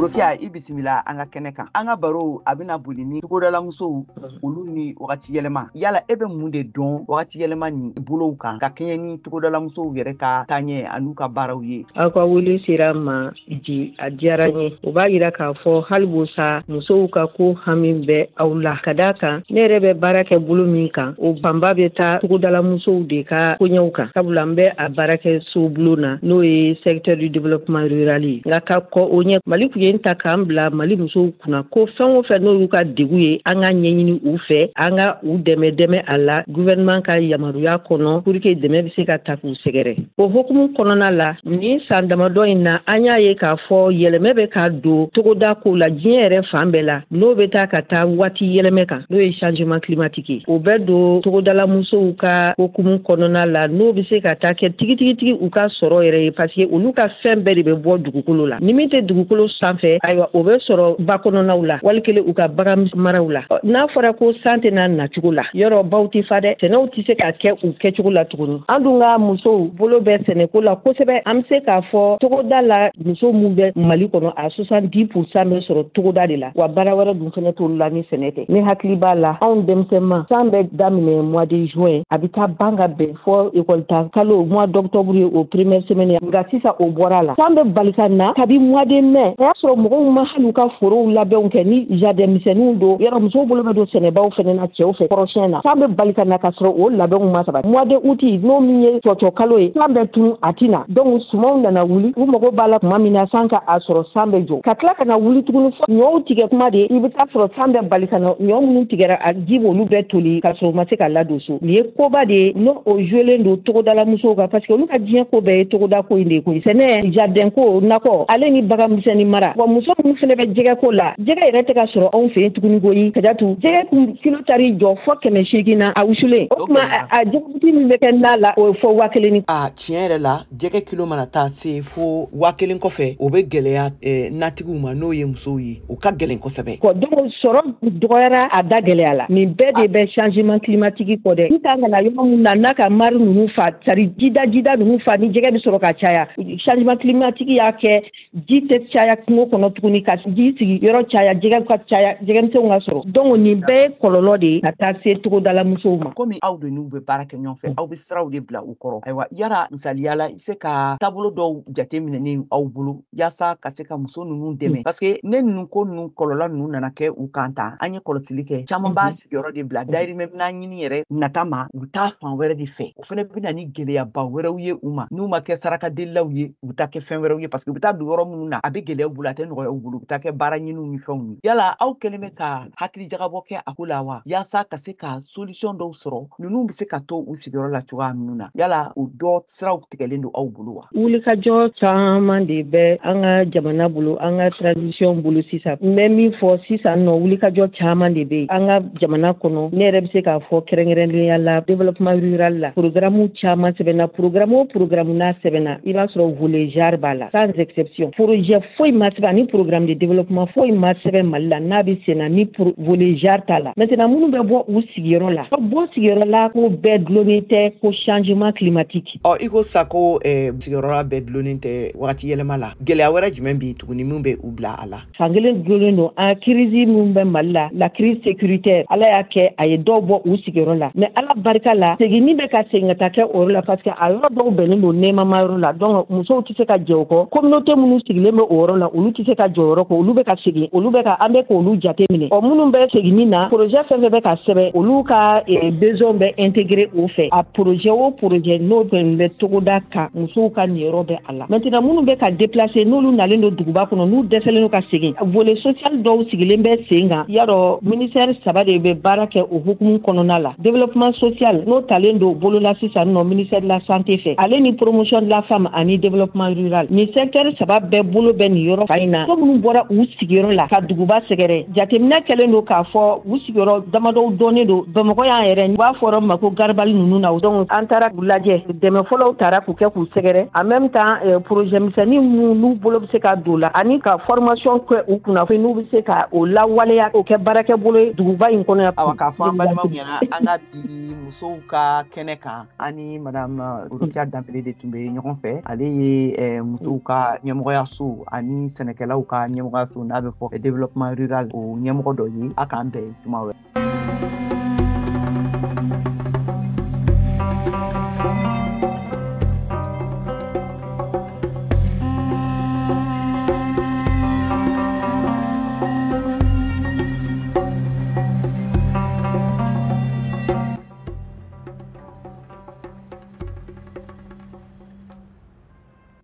Rokia i bisimila an ka kɛnɛ kan. An ka baro a bɛna boli ni togodala musow olu ni wagati yɛlɛma. Yala e bɛ mun de dɔn wagati yɛlɛma ni bolow kan ka kɛɲɛ ni togodala musow yɛrɛ ka taaɲɛ an'u ka baaraw ye? Aw ka wele sera ma ji a diyara n ye. O b'a yira k'a fɔ hali sa musow ka ko hami bɛ aw la. Ka d'a kan ne yɛrɛ bɛ baara kɛ bolo min kan o banba bɛ taa togodala musow de ka koɲɛw kan. Sabula n bɛ a baara kɛ so bulon na n'o ye secteur du développement rural ye. Nka ka kɔ o ɲɛ Mali tun ye ta k'an bila Mali musow kunna ko fɛn o fɛn n'olu ka degun ye an ka ɲɛɲini u fɛ an ka u dɛmɛ a la gouvernement ka yamaruya kɔnɔ pour que dɛmɛ bɛ se ka ta k'u sɛgɛrɛ. O hukumu kɔnɔna la ni san damadɔ in na an y'a ye k'a fɔ yɛlɛmɛ bɛ ka don togoda ko la diɲɛ yɛrɛ fan bɛɛ la n'o bɛ taa ka taa waati yɛlɛmɛ kan n'o ye changement climatique ye. O bɛ don togodala musow ka hukumu kɔnɔna la n'o bɛ se ka taa kɛ tigitigi u ka sɔrɔ yɛrɛ ye parce que olu ka fɛn bɛɛ de bɛ bɔ dugukolo la. Ni min tɛ dugukolo sanfɛ ayiwa o bɛ sɔrɔ ba kɔnɔnaw la wali kelen u ka bagan maraw la. N'a fɔra ko san tɛna nacogo la yɔrɔ baw tɛ fa dɛ sɛnɛw tɛ se ka kɛ u kɛcogo la tuguni. An dun ka musow bolo bɛ sɛnɛko la kosɛbɛ. An bɛ se k'a fɔ togoda la muso mun bɛ Mali kɔnɔ a 70% bɛ sɔrɔ togoda de la wa baara wɛrɛ dun fɛnɛ t'olu la ni sɛnɛ tɛ. Ne hakili b'a la anw denmisɛnnin san bɛ daminɛ mois de juin a bɛ taa ban ka bɛn fɔ école ta kalo mois d'octobre ye o première semaine nka sisan o bɔra la. San bɛ bali ka na kabi mois de mai o y'a sɔrɔ mɔgɔw ma hali u ka forow labɛnw kɛ ni jardin misɛnninw don yɔrɔ musow bolo bɛ don sɛnɛbaw fɛnɛ na cɛw fɛ kɔrɔsiyɛn na. San bɛ bali ka na ka sɔrɔ o labɛnw ma sabati. Mois de août n'o min ye cɔcɔ kalo ye san bɛ tunu a tina donc sumanw nana wuli u mago b'a la tuma min na san ka a sɔrɔ san bɛ jɔ ka tila ka na wuli tuguni fɔ ɲɔw tigɛ kuma de i bɛ taa sɔrɔ san bɛ bali ka na ɲɔ minnu tigɛra a ji b'olu bɛɛ toli ka sɔrɔ u ma se ka ladon so. Nin ye koba de ye n'o o jouelen don togodala musow kan parce que olu ka diɲɛ ko bɛɛ ye togoda ko in de koyi. Sɛnɛ jardin ko nakɔ ale ni bagan misɛnnin mara wa muso minnu fɛnɛ bɛ jɛgɛ ko la jɛgɛ yɛrɛ tɛ ka sɔrɔ anw fɛ yen tuguni koyi ka datu jɛgɛ kun kilo tari jɔ fɔ 800 na a wusulen o tuma a jɛgɛtigi min bɛ kɛ n'a la o ye fɔ 1000 ni. Tiɲɛ yɛrɛ la jɛgɛ kilo mana taa se fo 1000 kɔfɛ o bɛ gɛlɛya natigiw ma n'o ye musow ye o ka gɛlɛn kosɛbɛ. Donc sɔrɔ dɔgɔyara a da gɛlɛya la nin bɛɛ de bɛ changement climatique kɔ dɛ. N kan ka na yɔrɔ mun na n'a ka mari ninnu fa sari jida ninnu fa ni jɛgɛ bɛ sɔrɔ ka caya changement climatique y'a kɛ ji tɛ caya kungo kɔnɔ tuguni ka ji sigi yɔrɔ caya jɛgɛ ka caya jɛgɛmisɛnw ka sɔrɔ donc nin bɛɛ ye kɔlɔlɔ de ye ka taa se togodala musow ma. Komi aw de n'u bɛ baara kɛ ɲɔgɔn fɛ aw bɛ siraw de bila u kɔrɔ ayiwa yala misaliyala i bɛ se ka taabolo dɔw jateminɛ aw bolo yaasa ka se ka muso ninnu dɛmɛ parce que ne ninnu ko ninnu kɔlɔlɔ ninnu nana kɛ u kan tan an ye kɔlɔsili kɛ caman b'a sigiyɔrɔ de bila dayirimɛ bɛna ɲini yɛrɛ nata ma u bɛ taa fan wɛrɛ de fɛ o fana bɛ na ni gɛlɛyaba wɛrɛw ye u ma n'u ma kɛ sarakadelilaw ye u bɛ taa kɛ fɛn wɛrɛw ye parce que u bɛ taa don yɔrɔ minnu na a bɛ gɛlɛya u bolo a tɛ nɔgɔya u bolo u bɛ taa kɛ baara ɲiniw ni fɛnw ye yala aw kɛlen bɛ ka hakili jagabɔ kɛ a ko la wa yaasa ka se ka solution dɔw sɔrɔ ninnu bɛ se ka to u sigiyɔrɔ la cogoya minnu na yala o dɔ siraw tigɛlen don aw bolo wa? Wulikajɔ caman de bɛ an ka jamana bolo an ka transition bolo sisan n bɛ min fɔ sisan nɔ wulikajɔ caman de bɛ an ka jamana kɔnɔ ne yɛrɛ bɛ se k'a fɔ kɛrɛnkɛrɛnnenya la développement rural la programme caman sɛbɛnna programme o programme n'a sɛbɛnna i b'a sɔrɔ volet genre b'a la sans exception projet foyi ma sɛbɛn ani programme de développement foyi ma sɛbɛn Mali la n'a bɛ senna ni volet genre t'a la maintenant minnu bɛ bɔ u sigiyɔrɔ la bɔ sigiyɔrɔ la ko bɛɛ dulonnen tɛ ko changement climatique. I ko sa ko sigiyɔrɔ bɛɛ dulonnen tɛ wagati yɛlɛma la gɛlɛya wɛrɛ jumɛn bɛ tuguni min bɛ u bila a la? Fankelen dulonnen don a crise min bɛ Mali la crise sécuritaire ala y'a kɛ a ye dɔw bɔ u sigiyɔrɔ la mais ala barika la seginni bɛ ka segin ka taa kɛ o yɔrɔ la parce que a yɔrɔ dɔw bɛnnen don nɛɛmama yɔrɔ la donc musow tɛ se ka jɛ o kɔ communauté minnu sigilen bɛ o yɔrɔ la olu tɛ se ka jɔ o yɔrɔ kɔ olu bɛ ka segin olu bɛ ka an bɛ k'olu jate minɛ minnu bɛ seginni na projet fɛn fɛn bɛ ka sɛbɛn olu ka besoin bɛ intégrer o fɛ a projet o projet n'o bɛ togoda kan musow ka niyɔrɔ bɛ a la maintenant minnu bɛ ka déplacer n'olu nalen don duguba kɔnɔ n'u dɛsɛlen don ka segin volet social dɔw sigilen bɛ sen kan yarɔ ministère 3 de bɛ baara kɛ o hukumu kɔnɔna la développement social n'o talen don bolo la sisan nɔ ministère de la santé fɛ ale ni promotion de la femme ani développement rural ni secteur 3 bɛɛ bolo bɛ nin yɔrɔ fa in na ko minnu bɔra u sigiyɔrɔ la ka duguba sɛgɛrɛ jateminɛ kɛlen don k'a fɔ u sigiyɔrɔ damadɔw dɔnnen don bamakɔ y'an yɛrɛ u b'a fɔra ma ko garabali ninnu na donc an taara k'u lajɛ dɛmɛ fɔlɔw taara k'u kɛ k'u sɛgɛrɛ en même temps projet misɛnnin n'u bolo bɛ se ka don la ani ka formation kɛ u kunna fo n'u bɛ se ka o lawaleya o kɛ baarakɛ bolo ye duguba in kɔnɔ yan. Awa k'a fɔ an balimaw ɲɛna an ka bi musow ka kɛnɛ kan ani madame Rokia Danbele de tun bɛ ɲɔgɔn fɛ ale ye musow ka ɲɛmɔgɔyaso ani sɛnɛ sɛnɛkɛlaw ka ɲɛmɔgɔyaso n'a bɛ fɔ développement rural o ɲɛmɔgɔ dɔ ye a k'an bɛn tuma wɛrɛ